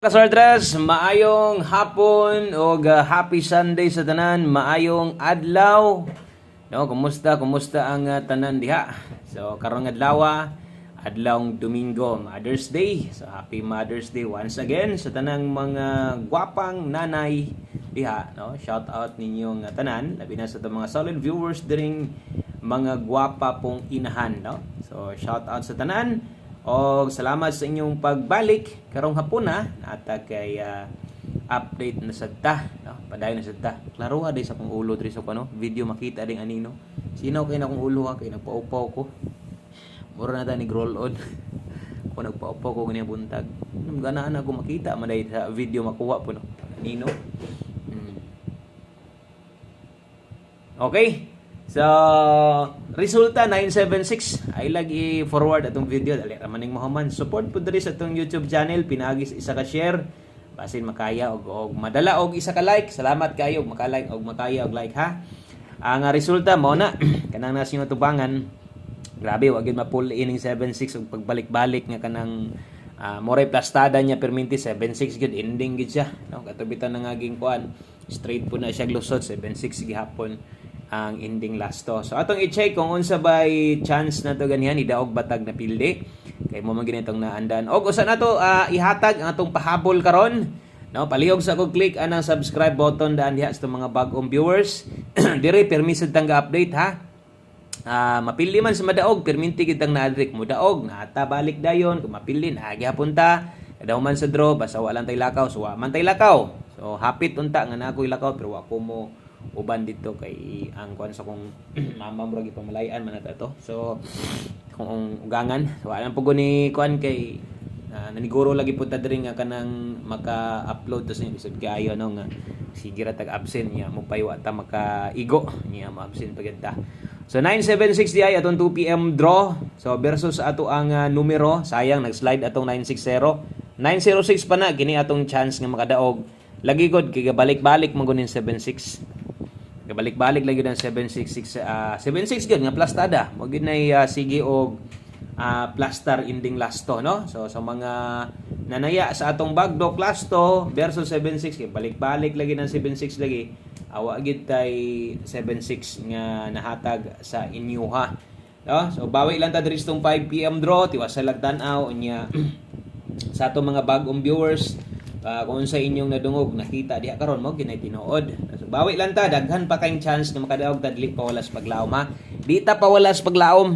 Kaswartras, maayong hapon o happy Sunday sa tanan, maayong adlaw. No, kumusta ang tanan diha? So karong adlawng Domingo, Mother's Day. So happy Mother's Day once again sa tanang mga gwapang nanay diha, no? Shout out ninyong tanan, labi na sa mga solid viewers diring mga gwapa pong inahan, no? So shout out sa tanan. O salamat sa inyong pagbalik karong hapon na at kay update na sadta, no? Padayon na sadta. Klaro day sa kong ulo diri sa kuno video makita ding anino. Sino kay na kong ulo kay nagpaupaw ko. Mura na ta ni roll on. Kung nagpaupaw ko kaniya buntag. Ganaan ako makita man day sa video makuha po no. Anino. Okay. So, resulta 976 ay lagi forward atong video dali ra maning mahuman. Support po diri sa atong YouTube channel, pinagi sa isa ka share basin makaya og madala og isa ka like. Salamat kayo og maka-like og makaya og like ha. Ang resulta mo na kanang nasinyo tubangan. Grabe wa gyud ma-pull ining 76 og pagbalik-balik nga kanang moray plastada niya perminti 76 gyud ending gyud siya, no? Katubitan na ngaging kuan straight po na siya lusot 76 gihapon ang ending last to. So atong i-check kung unsa bay chance na to ganihan idaog batag na pilde kay mo man ginitong naandan. Og usa na to ihatag ang atong pahabol karon, no? Palihog sa kog click anang subscribe button daan diha sa mga bag-ong viewers. Dire permitted tang ga-update ha. Mapili man sa madaog perminti kitang naadrik mo daog nata balik dayon kung mapili na gihapon ta kadaw man sa draw basta wa lang tay lakaw so wa man tay lakaw. So hapit unta nga na ako'y lakaw pero wa ko mo uban dito kay ang kuan sa kong mama murag ipamalayan man ata to. So kung ugangan wala po ni kuan kay naniguro lagi po ta diri nga kanang maka-upload to sa episode kayo no nga sige ra tag absent niya mo payo ta maka-igo niya ma-absent pagid ta. So 976 di ay atong 2 PM draw. So versus ato ang numero, sayang nag-slide atong 960. 906 pa na kini atong chance nga makadaog. Lagi gud kay balik-balik man gunin 76. Balik-balik lagi ng 766 76 gyud nga plastada mo gyud nay sige og plaster ending last to, no? So sa mga nanaya sa atong bagdo last to versus 76 kay balik-balik lagi ng 76 lagi awa gyud tay 76 nga nahatag sa inyo ha, no? So bawi lang ta diri sa 5 PM draw tiwas sa lagtan-aw unya sa atong mga bag-ong viewers. Kung sa inyong nadungog nakita diha karon mo ginay tinuod. So bawi lang ta daghan pa kayong chance nga makadaog ta dili pa walas paglaom ha. Di ta pa walas paglaom.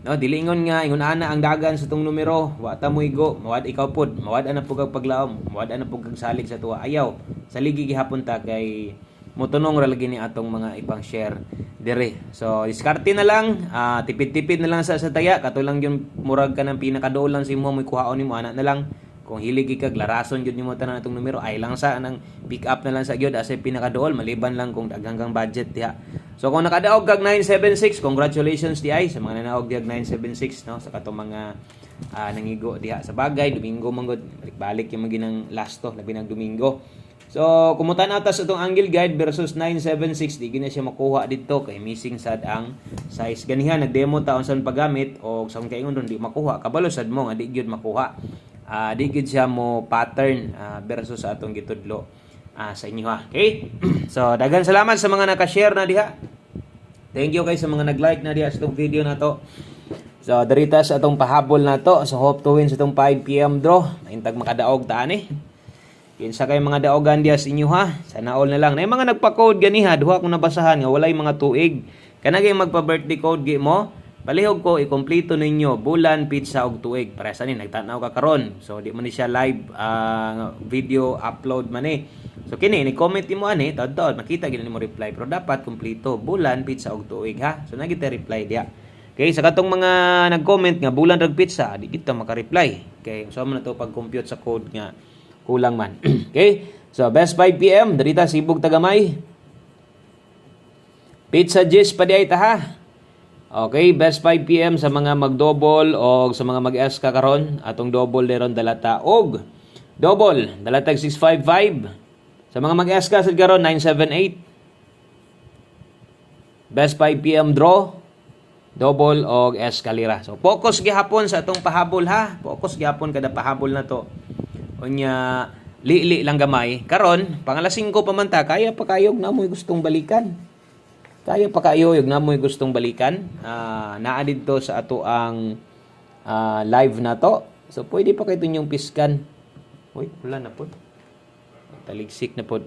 No, dili ingon nga ingon ana ang dagan sa tong numero, wa ta mo igo, mawad ikaw pod, mawad ana pug paglaom, mawad ana pug salig sa tuwa. Ayaw. Saligi gihapon ta kay mutunong ra lagi ni atong mga ipang share dire. So diskarte na lang, tipid-tipid na lang sa taya, katulang yung murag ka ng pinakadool lang sa imo mo kuhaon nimo ana na lang. Kung hilig kag larason gyud nimo tanan atong numero ay lang sa nang pick up na lang sa gyud asa pinakadool maliban lang kung daghangang budget diha. So kung nakadaog kag 976 congratulations di ay sa mga nanaog diag 976, no, sa katong mga nangigo diha sa bagay Domingo manggod balik yung maginang last to labi nang Domingo. So kumutan atas itong angle guide versus 976 di gina siya makuha dito kay missing sad ang size ganihan nagdemo ta unsan paggamit o sa kaingon ron di makuha kabalo sad mo nga di gyud makuha. Di gid siya mo pattern versus sa atong gitudlo sa inyo ha. Okay? So daghang salamat sa mga naka-share na diha. Thank you kay sa mga nag-like na diha sa itong video na to. So darita sa atong pahabol na to. So hope to win sa itong 5 PM draw. Maintag makadaog ta ani. Kinsa kay mga daogan diha sa inyo ha. Sana all na lang. Na mga nagpa-code gani ha, duha kong nabasahan nga walay mga tuig. Kanagay magpa-birthday code gi mo. Palihog ko ikumpleto ninyo bulan, pizza og tuig. Para sa ni nagtanaw ka karon. So di man ni siya live video upload man eh. So kini ni comment mo ani tawd makita gid nimo reply pero dapat kumpleto bulan, pizza og tuig ha. So nagita reply dia. Okay, sa katong mga nag-comment nga bulan rag pizza, di kita maka-reply. Okay, so man na to pag-compute sa code nga kulang man. Okay? So best 5 PM diri ta Sibug Tagamay. Pizza Gis pa di ay ta ha. Okay, best 5 PM sa mga mag-double o sa mga mag-S ka karon. Atong double deron dalata og double dalatag 655. Sa mga mag-S ka sad karon 978. Best 5 PM draw double og S kalira. So focus gihapon sa atong pahabol ha. Focus gihapon kada pahabol na to. Unya li lang gamay. Karon, pang alas 5 pa man ta, kaya pa kayo na mo'y gustong balikan. Kaya pa kayo yung na mo'y gustong balikan. Naa dito sa ato ang live na to. So pwede pa kayo yung piskan. Uy, wala na po. Taligsik na po.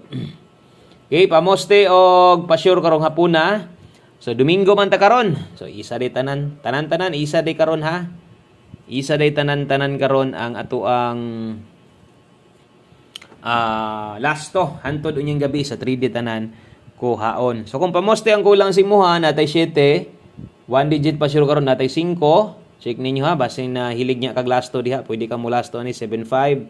Okay, pamoste og pa-sure karong hapuna. So Domingo man ta karon. So isa day tanan, isa day karon ha. Isa day tanan karon ang ato ang last to hantod unyang gabi sa 3D tanan kuhaon. So kung pamoste ang kulang si Muha natay 7, 1 digit pa sure karon natay 5. Check ninyo ha basin na hilig niya kag last to diha, pwede ka mo last to ni 75,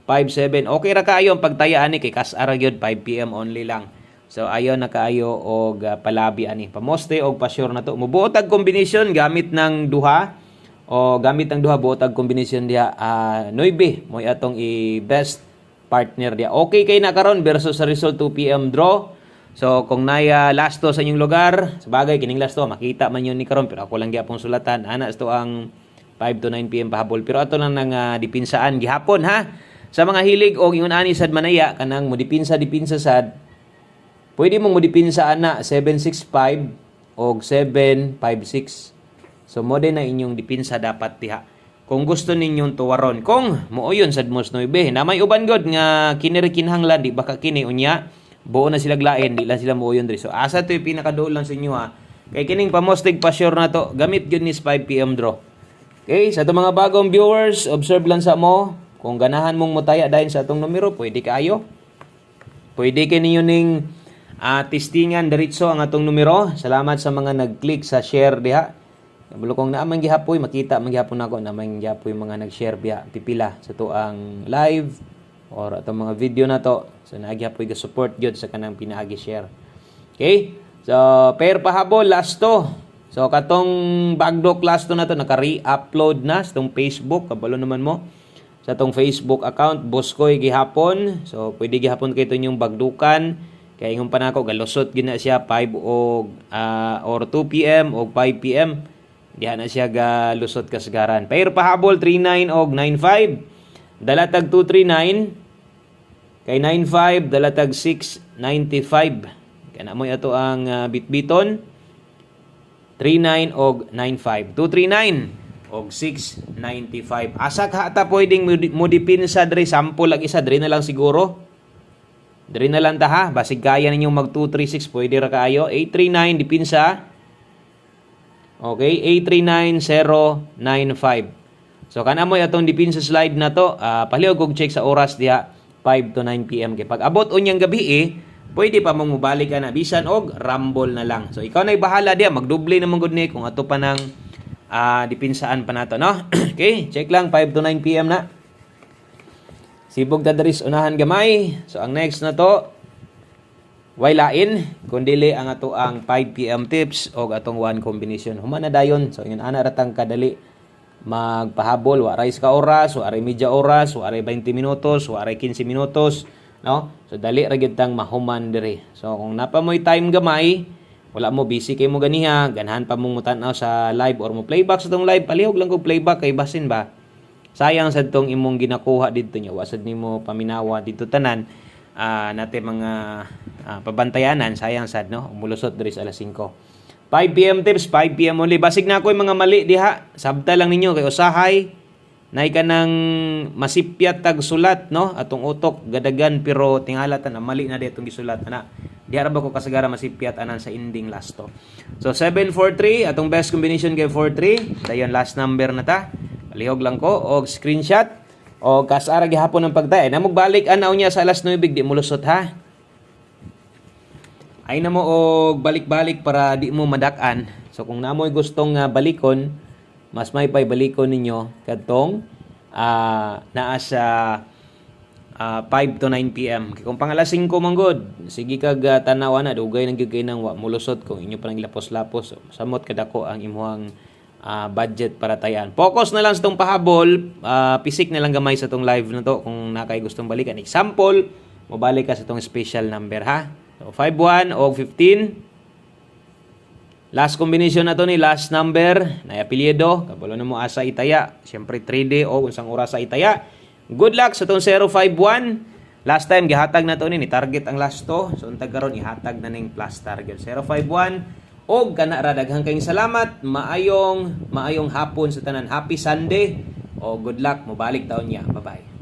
57. Okay ra kaayo ang pagtayaan ni kay kas-ara gyud 5 PM only lang. So ayon na kaayo og palabi ani. Pamoste og pa sure na to. Mubuot og combination gamit ng duha o gamit ang duha buot og combination diha 9 moy atong i-best partner dia. Okay kay na karon versus sa result 2 PM draw. So kung naya last to sa inyong lugar, sabagay kining last to makita man yun ni karon pero ako lang gyapon sulatan ana to ang 5 to 9 PM pahabol. Pero ato lang nang dipinsaan gihapon ha. Sa mga hilig og ingon ani sad manaya kanang mo dipinsa sad. Pwede mong mo dipinsaan na 765 og 756. So mo din na inyong dipinsa dapat diha. Kung gusto ninyong tuwaron, kung mooyon sad mos 9, na may uban god nga kinirikinhanglan di baka kini unya, buo na sila glaen, di lang sila mooyon diri. So asa to yung pinakaduol lang sa inyo ha. Kay kining pamostig pa sure na to, gamit yun ni 5 PM draw. Okay, sa itong mga bagong viewers, observe lang sa mo, kung ganahan mong mutaya dahil sa itong numero, pwede kaayo. Pwede kayo ninyo ning testingan diretso ang atong numero. Salamat sa mga nag-click sa share diha. Bulukong na amang gihapoy makita man gihapon nako na man gihapoy mga nag-share biya pipila sa to ang live or atong mga video na to. So naagihapoy ga support gyud sa kanang pinaagi share. Okay? So pair pahabol last to. So katong bagdo class to na to naka-re-upload na sa tong Facebook, kabalo naman mo. Sa tong Facebook account Boskoy gihapon. So pwede gihapon kay to yung bagdukan. Kaya ingon pa nako galusot gina siya 5 og or 2 PM o 5 PM. Diha na siya ga lusot kasagaran. Pair pahabol 39 og 95. Dalatag 239 kay 95 dalatag 695. Kana mo ato ang bitbiton 39 og 95. 239 og 695. Asa ka ata pwedeng mo dipinsa diri sample lag isa diri na lang siguro. Diri na lang ta ha. Basig kaya ninyong mag 236 pwede ra kaayo. 839 dipinsa. Okay, 839095. So kana mo atong dipinsa slide na to, palihog og check sa oras diha 5 to 9 PM kay pag abot unyang gabi pwede pa mong mobalik ka na bisan og rumble na lang. So ikaw na'y bahala diha, magdoble na mong gud ni kung ato pa nang dipinsaan pa nato no. Okay, check lang 5 to 9 PM na. Sibog ta diri unahan gamay. So ang next na to way lain kundili ang ato ang 5 PM tips o atong one combination. Human na dayon. So yun ana ratang kadali magpahabol, waray ka oras, waray media oras, waray 20 minutos, waray 15 minutos, no? So dali ra gyud tang mahuman diri. So kung napamoy time gamay, wala mo busy kay mo ganiha, ganahan pa mong mutan-aw sa live or mo playback sa tong live, palihog lang ko playback kay basin ba. Sayang sad tong imong ginakuha didto nya, wasad nimo paminawa didto tanan. Nate mga pabantayanan, sayang sad no, umulusot diri sa alas 5. 5 PM tips, 5 PM only. Basig na ako yung mga mali diha. Sabta lang ninyo kay usahay nay kanang masipyat tag sulat no, atong utok gadagan pero tingala ta na mali na ditong gisulat ana. Diha ra ba ko kasagara masipyat anan sa ending last to. So 743 atong best combination kay 43. Dayon last number na ta. Palihog lang ko og screenshot o kasara gihapon ng pagtay. Na magbalik anaw niya sa alas 9 di mo lusot ha. Ay na mo og balik-balik para di mo madak-an. So kung namoy gustong balikon, mas may pay balikon ninyo kadtong naa sa 5 to 9 PM. Kung pang alas 5 man gud, sige kag tanaw na dugay nang gyud kay nang wa mulusot kung inyo pa nang lapos-lapos. Samot kadako ang imuhang budget para tayan. Focus na lang sa tong pahabol, pisik na lang gamay sa tong live na to kung nakay gustong balikan. Example, mobalik ka sa tong special number ha. So 51 o 15. Last combination na to ni last number na apelyido, kabalo na mo asa itaya. Siyempre 3D o unsang oras sa itaya. good luck sa tong 051. Last time gihatag na to ni target ang last to. So untag karon ihatag na ning plus target 051. Og kana ra daghang kayong salamat. Maayong hapon sa tanan. Happy Sunday. O good luck, mobalik taon niya. Bye-bye.